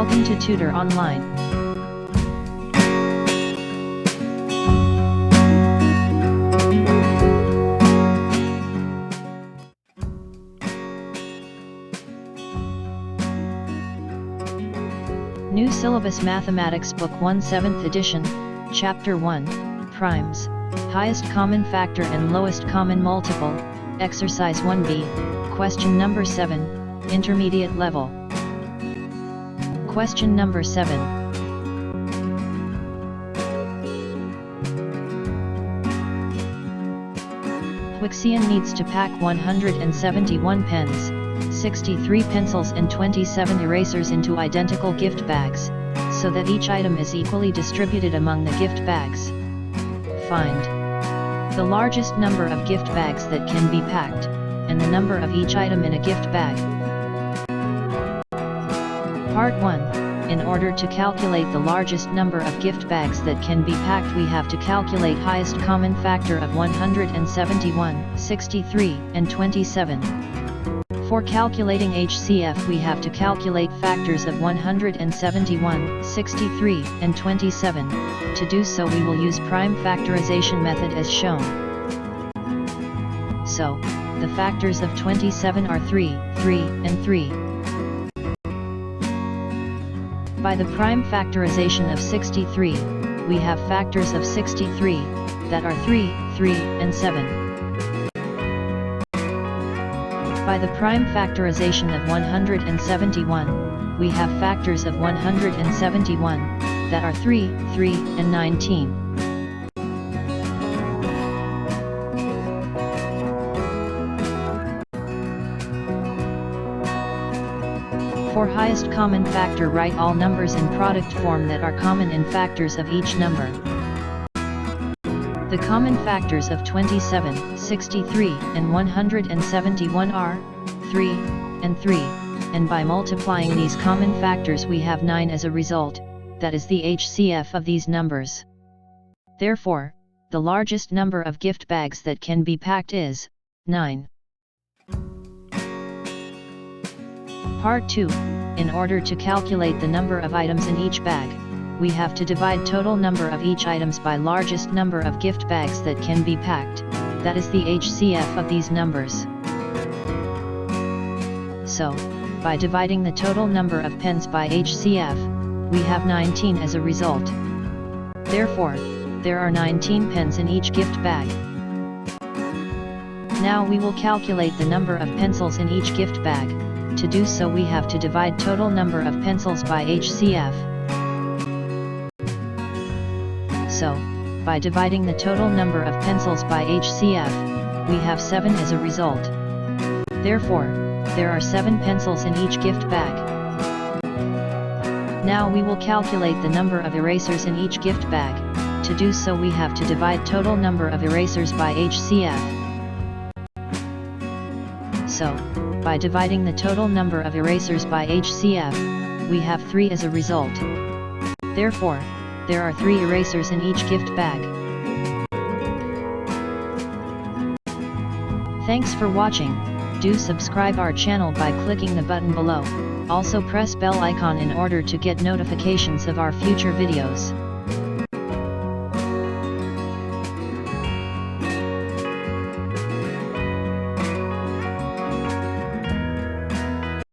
Welcome to Tutor Online. New Syllabus Mathematics Book 1 7th Edition, Chapter 1, Primes, Highest Common Factor and Lowest Common Multiple, Exercise 1B, Question number 7, Intermediate Level. Question number 7. Hcf needs to pack 171 pens, 63 pencils and 27 erasers into identical gift bags, so that each item is equally distributed among the gift bags. Find the largest number of gift bags that can be packed, and the number of each item in a gift bag. Part 1. In order to calculate the largest number of gift bags that can be packed, we have to calculate highest common factor of 171, 63, and 27. For calculating HCF, we have to calculate factors of 171, 63, and 27. To do so, we will use prime factorization method as shown. So, the factors of 27 are 3, 3, and 3. By the prime factorization of 63, we have factors of 63, that are 3, 3, and 7. By the prime factorization of 171, we have factors of 171, that are 3, 3, and 19. For highest common factor, write all numbers in product form that are common in factors of each number. The common factors of 27, 63, and 171 are 3 and 3, and by multiplying these common factors we have 9 as a result, that is the HCF of these numbers. Therefore, the largest number of gift bags that can be packed is 9. Part 2. In order to calculate the number of items in each bag, we have to divide total number of each items by largest number of gift bags that can be packed, that is the HCF of these numbers. So, by dividing the total number of pens by HCF, we have 19 as a result. Therefore, there are 19 pens in each gift bag. Now we will calculate the number of pencils in each gift bag. To do so, we have to divide total number of pencils by HCF. So, by dividing the total number of pencils by HCF, we have 7 as a result. Therefore, there are 7 pencils in each gift bag. Now we will calculate the number of erasers in each gift bag. To do so, we have to divide total number of erasers by HCF. So, by dividing the total number of erasers by HCF, we have 3 as a result. Therefore, there are 3 erasers in each gift bag. Thanks for watching. Do subscribe our channel by clicking the button below. Also press bell icon in order to get notifications of our future videos.